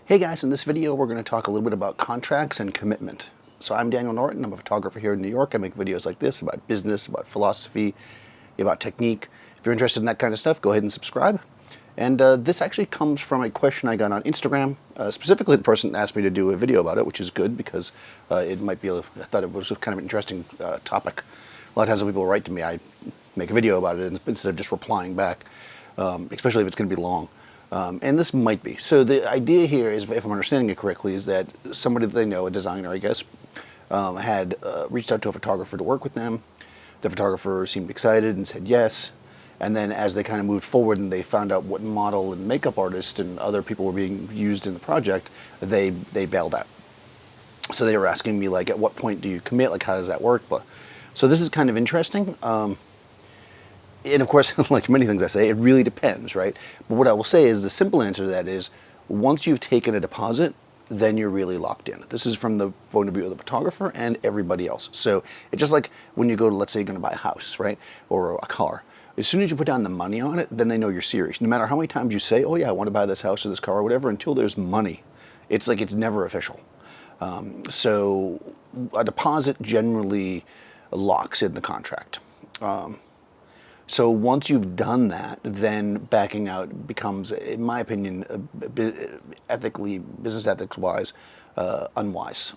Hey guys, in this video we're going to talk a little bit about contracts and commitment. So I'm Daniel Norton, I'm a photographer here in New York. I make videos like this about business, about philosophy, about technique. If you're interested in that kind of stuff, go ahead and subscribe. And this actually comes from a question I got on Instagram. Specifically, the person asked me to do a video about it, which is good because it might be, I thought it was kind of an interesting topic. A lot of times when people write to me, I make a video about it instead of just replying back, especially if it's going to be long. And this might be. So the idea here is, if I'm understanding it correctly, is that somebody that they know, a designer, I guess, had reached out to a photographer to work with them. The photographer seemed excited and said yes. And then as they kind of moved forward and they found out what model and makeup artist and other people were being used in the project, they bailed out. So they were asking me, like, at what point do you commit? Like, how does that work? But so this is kind of interesting. And of course, like many things I say, it really depends, right? But what I will say is the simple answer to that is, once you've taken a deposit, then you're really locked in. This is from the point of view of the photographer and everybody else. So it's just like when you go to, let's say you're going to buy a house, right? Or a car. As soon as you put down the money on it, then they know you're serious. No matter how many times you say, oh yeah, I want to buy this house or this car or whatever, until there's money, it's like it's never official. So a deposit generally locks in the contract. So once you've done that, then backing out becomes, in my opinion, ethically, business ethics-wise, unwise,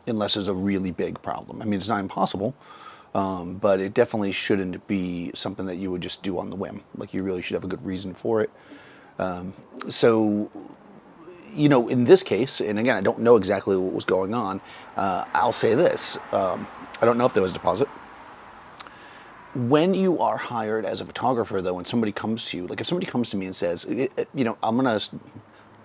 unless there's a really big problem. I mean, it's not impossible, but it definitely shouldn't be something that you would just do on the whim. Like, you really should have a good reason for it. So, you know, in this case, and again, I don't know exactly what was going on, I'll say this. I don't know if there was a deposit. When you are hired as a photographer, though, when somebody comes to you, like if somebody comes to me and says, you know, I'm going to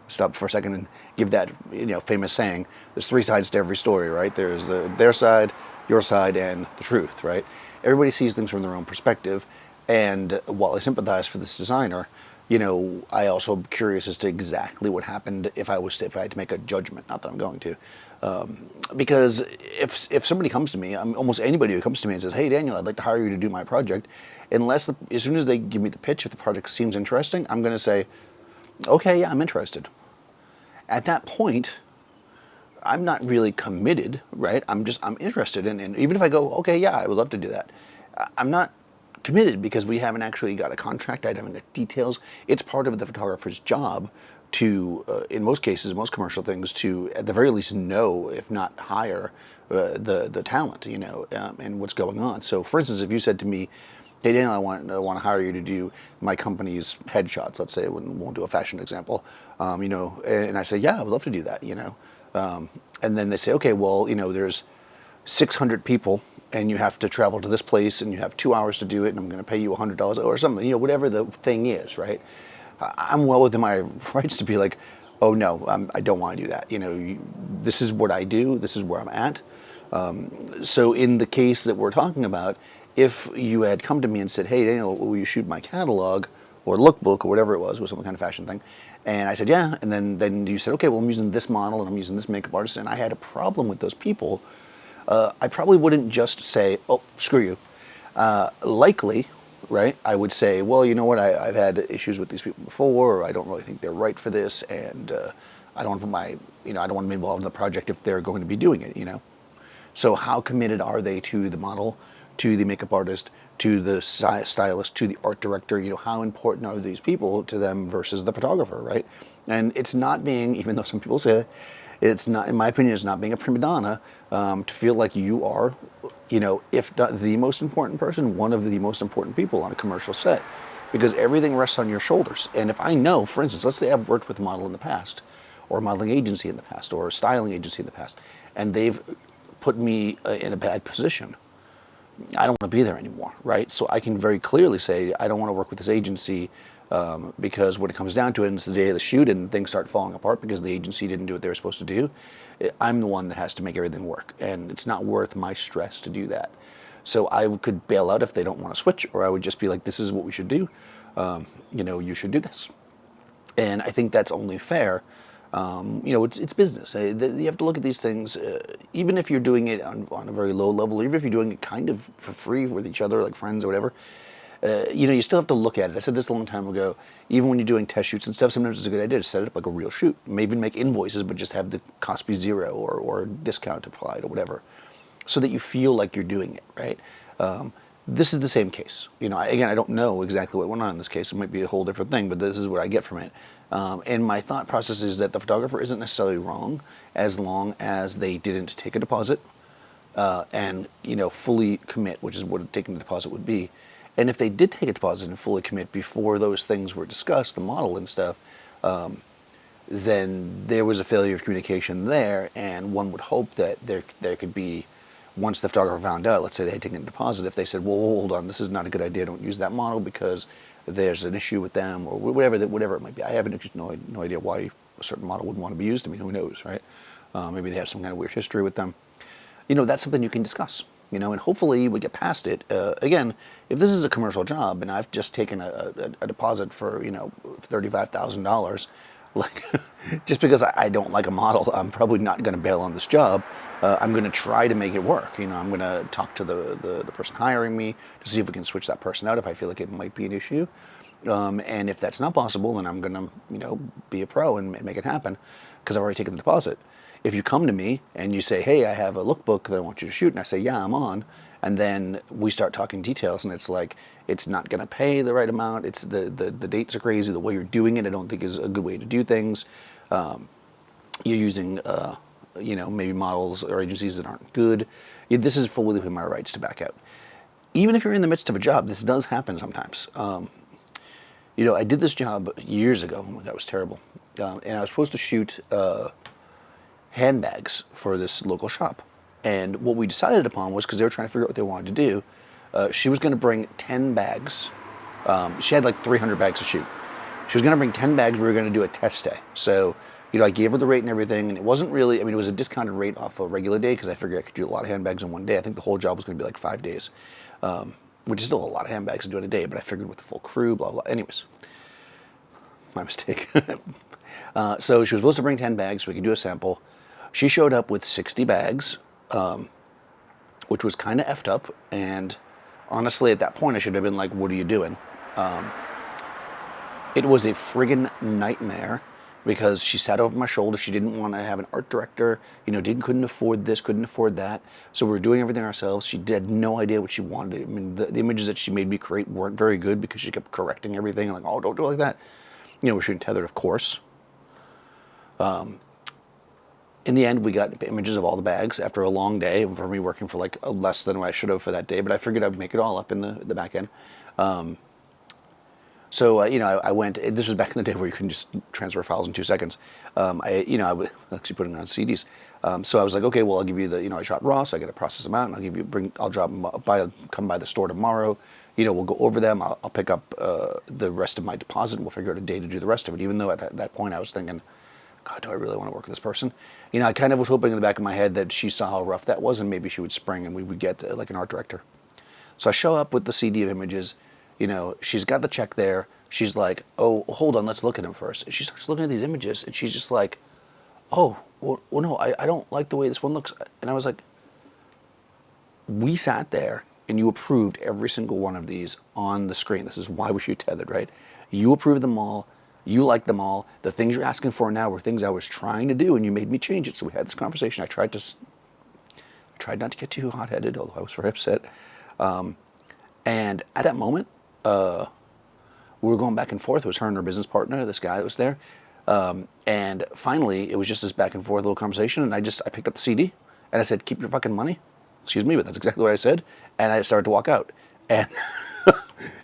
stop for a second and give that, you know, famous saying, there's three sides to every story, right? There's their side, your side, and the truth, right? Everybody sees things from their own perspective. And while I sympathize for this designer, you know, I also am curious as to exactly what happened if I had to make a judgment. Not that I'm going to. Because if somebody comes to me, almost anybody who comes to me and says, hey Daniel, I'd like to hire you to do my project, as soon as they give me the pitch, if the project seems interesting, I'm going to say, okay, yeah, I'm interested. At that point, I'm not really committed, right? I'm interested in, and even if I go, okay, yeah, I would love to do that, I'm not committed because we haven't actually got a contract, I haven't got details. It's part of the photographer's job to, in most cases, most commercial things, to at the very least know, if not hire, the talent, you know, and what's going on. So, for instance, if you said to me, "Hey Daniel, I want to hire you to do my company's headshots," let's say, we won't do a fashion example, you know, and I say, "Yeah, I would love to do that," you know, and then they say, "Okay, well, you know, there's 600 people." And you have to travel to this place, and you have 2 hours to do it, and I'm going to pay you $100 or something, you know, whatever the thing is, right? I'm well within my rights to be like, oh no, I don't want to do that. You know, this is what I do. This is where I'm at. So in the case that we're talking about, if you had come to me and said, hey Daniel, will you shoot my catalog or lookbook or whatever it was some kind of fashion thing, and I said yeah, and then you said, okay, well, I'm using this model and I'm using this makeup artist, and I had a problem with those people, I probably wouldn't just say, oh, screw you. Likely, right, I would say, well, you know what, I've had issues with these people before, or I don't really think they're right for this, and I don't want to I don't want to be involved in the project if they're going to be doing it, you know. So how committed are they to the model, to the makeup artist, to the stylist, to the art director? You know, how important are these people to them versus the photographer, right? And it's not being, even though some people say it, it's not, in my opinion, it's not being a prima donna, to feel like you are, you know, if not the most important person, one of the most important people on a commercial set, because everything rests on your shoulders. And if I know, for instance, let's say I've worked with a model in the past, or a modeling agency in the past, or a styling agency in the past, and they've put me in a bad position, I don't want to be there anymore, right? So I can very clearly say, I don't want to work with this agency, because when it comes down to it, and it's the day of the shoot and things start falling apart because the agency didn't do what they were supposed to do, I'm the one that has to make everything work, and it's not worth my stress to do that. So I could bail out if they don't want to switch, or I would just be like, this is what we should do. You know, you should do this. And I think that's only fair. You know, it's business. You have to look at these things, even if you're doing it on a very low level, even if you're doing it kind of for free with each other, like friends or whatever. you still have to look at it. I said this a long time ago. Even when you're doing test shoots and stuff, sometimes it's a good idea to set it up like a real shoot. Maybe make invoices, but just have the cost be zero or discount applied or whatever, so that you feel like you're doing it, right? This is the same case. Again, I don't know exactly what went on in this case. It might be a whole different thing, but this is what I get from it. And my thought process is that the photographer isn't necessarily wrong as long as they didn't take a deposit and fully commit, which is what taking the deposit would be. And if they did take a deposit and fully commit before those things were discussed, the model and stuff, then there was a failure of communication there, and one would hope that there could be, once the photographer found out, let's say they had taken a deposit, if they said, well, hold on, this is not a good idea, don't use that model because there's an issue with them, or whatever it might be. I have no idea why a certain model wouldn't want to be used. I mean, who knows, right? Maybe they have some kind of weird history with them. That's something you can discuss, and hopefully we get past it. Again, if this is a commercial job and I've just taken a deposit for, $35,000, like, just because I don't like a model, I'm probably not going to bail on this job. I'm going to try to make it work. I'm going to talk to the person hiring me to see if we can switch that person out if I feel like it might be an issue. And if that's not possible, then I'm going to, be a pro and make it happen because I've already taken the deposit. If you come to me and you say, hey, I have a lookbook that I want you to shoot, and I say, yeah, I'm on, and then we start talking details, and it's like, it's not going to pay the right amount, it's the dates are crazy, the way you're doing it I don't think is a good way to do things. You're using, maybe models or agencies that aren't good. This is fully within my rights to back out. Even if you're in the midst of a job, this does happen sometimes. I did this job years ago. Oh my God, it was terrible. And I was supposed to shoot handbags for this local shop. And what we decided upon was, because they were trying to figure out what they wanted to do, she was going to bring 10 bags. She had like 300 bags to shoot. She was going to bring 10 bags. We were going to do a test day. So, I gave her the rate and everything, and it wasn't really, it was a discounted rate off a regular day because I figured I could do a lot of handbags in one day. I think the whole job was going to be like 5 days, which is still a lot of handbags to do in a day, but I figured with the full crew, blah, blah. Anyways, my mistake. So she was supposed to bring 10 bags so we could do a sample. She showed up with 60 bags, which was kind of effed up, and honestly, at that point, I should have been like, what are you doing? It was a friggin' nightmare because she sat over my shoulder. She didn't want to have an art director, couldn't afford this, couldn't afford that. So we were doing everything ourselves. She had no idea what she wanted. The images that she made me create weren't very good because she kept correcting everything, like, oh, don't do it like that. We're shooting tethered, of course. In the end, we got images of all the bags after a long day for me working for like less than what I should have for that day, but I figured I'd make it all up in the back end. So, I went, this was back in the day where you couldn't just transfer files in 2 seconds. I was actually putting on CDs. So I was like, okay, well, I'll give you I shot raw, so I got to process them out, and I'll drop them come by the store tomorrow. We'll go over them. I'll pick up the rest of my deposit, and we'll figure out a day to do the rest of it. Even though at that point I was thinking, God, do I really want to work with this person? I kind of was hoping in the back of my head that she saw how rough that was, and maybe she would spring, and we would get like an art director. So I show up with the CD of images. She's got the check there. She's like, oh, hold on, let's look at them first. And she starts looking at these images, and she's just like, oh, well no, I don't like the way this one looks. And I was like, we sat there, and you approved every single one of these on the screen. This is why we shoot tethered, right? You approved them all. You liked them all. The things you're asking for now were things I was trying to do, and you made me change it. So we had this conversation. I tried not to get too hot-headed, although I was very upset. And at that moment, we were going back and forth. It was her and her business partner, this guy that was there. And finally, it was just this back and forth little conversation, and I picked up the CD, and I said, keep your fucking money. Excuse me, but that's exactly what I said. And I started to walk out. And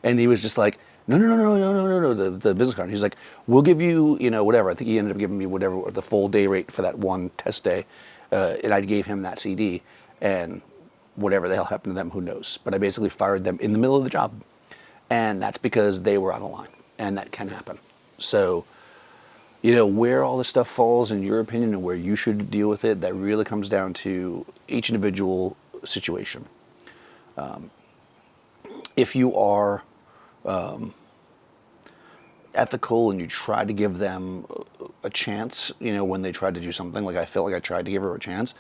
and he was just like, no, the business card. He's like, we'll give you, whatever. I think he ended up giving me whatever, the full day rate for that one test day. And I gave him that CD, and whatever the hell happened to them, who knows. But I basically fired them in the middle of the job. And that's because they were on a line, and that can happen. So, where all this stuff falls in your opinion and where you should deal with it, that really comes down to each individual situation. If you are ethical and you try to give them a chance, when they try to do something, like I felt like I tried to give her a chance,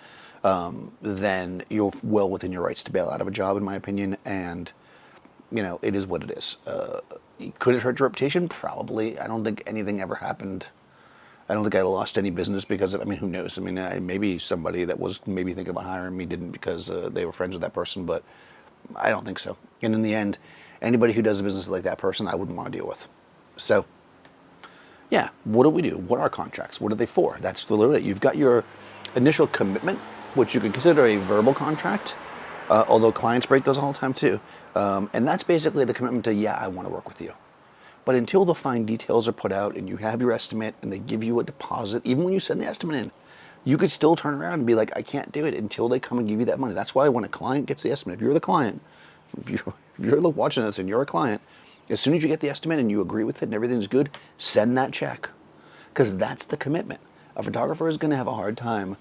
then you're well within your rights to bail out of a job, in my opinion. And it is what it is. Could it hurt your reputation? Probably. I don't think anything ever happened. I don't think I lost any business because of, who knows? Maybe somebody that was maybe thinking about hiring me didn't because they were friends with that person, but I don't think so. And in the end, anybody who does a business like that person, I wouldn't want to deal with. So, yeah, what do we do? What are contracts? What are they for? That's literally it. You've got your initial commitment, which you can consider a verbal contract, although clients break those all the time too. And that's basically the commitment to, yeah, I want to work with you. But until the fine details are put out and you have your estimate and they give you a deposit, even when you send the estimate in, you could still turn around and be like, I can't do it until they come and give you that money. That's why when a client gets the estimate, if you're the client, if you're watching this and you're a client, as soon as you get the estimate and you agree with it and everything's good, send that check. Because that's the commitment. A photographer is going to have a hard time,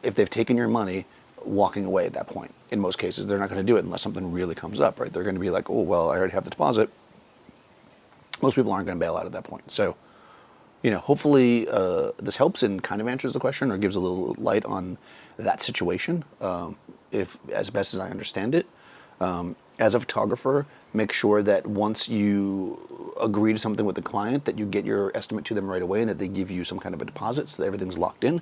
if they've taken your money, walking away at that point. In most cases, they're not going to do it unless something really comes up, right? They're going to be like, oh, well, I already have the deposit. Most people aren't going to bail out at that point. So, hopefully this helps and kind of answers the question or gives a little light on that situation, if as best as I understand it. As a photographer, make sure that once you agree to something with the client, that you get your estimate to them right away and that they give you some kind of a deposit so that everything's locked in.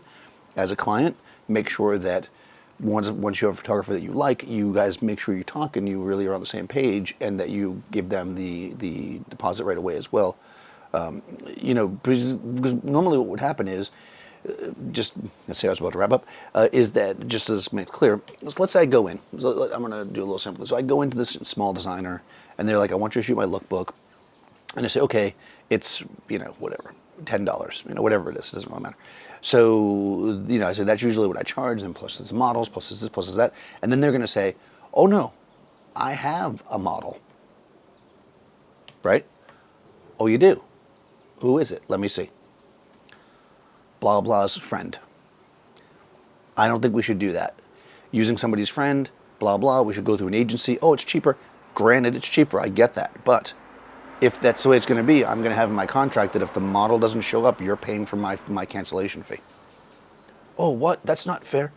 As a client, make sure that once you have a photographer that you like, you guys make sure you talk and you really are on the same page and that you give them the deposit right away as well. Because normally what would happen is, just, let's say I was about to wrap up, is that, just to make it clear, so let's say I go in, so I'm going to do a little simple. So I go into this small designer and they're like, I want you to shoot my lookbook. And I say, okay, it's, whatever, $10, whatever it is, it doesn't really matter. So, I say that's usually what I charge, and plus it's models, plus it's this, plus it's that. And then they're going to say, oh no, I have a model, right? Oh, you do? Who is it? Let me see. Blah, blah's friend. I don't think we should do that. Using somebody's friend, blah, blah, we should go through an agency. Oh, it's cheaper. Granted, it's cheaper. I get that. But if that's the way it's going to be, I'm going to have in my contract that if the model doesn't show up, you're paying for my cancellation fee. Oh, what? That's not fair.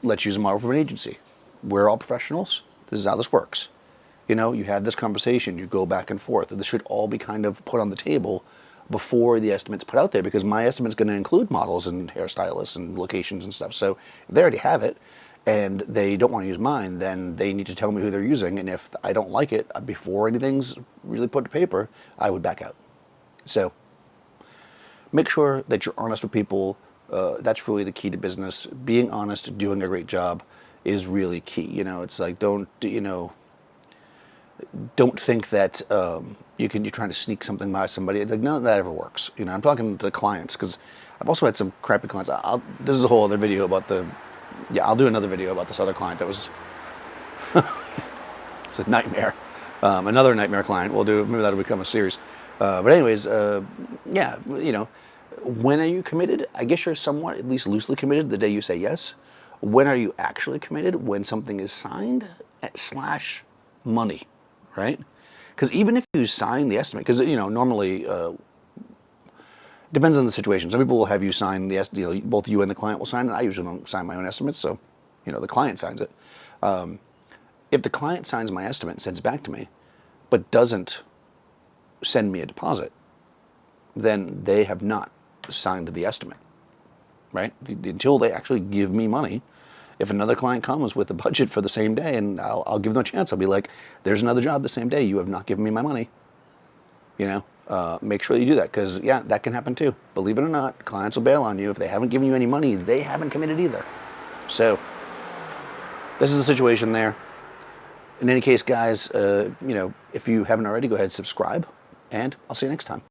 Let's use a model from an agency. We're all professionals. This is how this works. You have this conversation, you go back and forth. This should all be kind of put on the table before the estimate's put out there, because my estimate's going to include models and hairstylists and locations and stuff. So if they already have it and they don't want to use mine, then they need to tell me who they're using. And if I don't like it, before anything's really put to paper, I would back out. So make sure that you're honest with people. That's really the key to business. Being honest, doing a great job is really key. It's like, don't think that you're trying to sneak something by somebody. Like, none of that ever works. I'm talking to clients because I've also had some crappy clients. This is a whole other video about I'll do another video about this other client that was it's a nightmare. Another nightmare client. Maybe that'll become a series. But anyways, when are you committed? I guess you're somewhat, at least loosely committed the day you say yes. When are you actually committed? When something is signed / money. Right? Because even if you sign the estimate, because normally depends on the situation. Some people will have you sign the estimate. Both you and the client will sign it. I usually don't sign my own estimates, so the client signs it. If the client signs my estimate and sends it back to me, but doesn't send me a deposit, then they have not signed the estimate. Right? Until they actually give me money. If another client comes with a budget for the same day, and I'll give them a chance, I'll be like, there's another job the same day. You have not given me my money. Make sure you do that, because, yeah, that can happen too. Believe it or not, clients will bail on you. If they haven't given you any money, they haven't committed either. So this is the situation there. In any case, guys, if you haven't already, go ahead and subscribe, and I'll see you next time.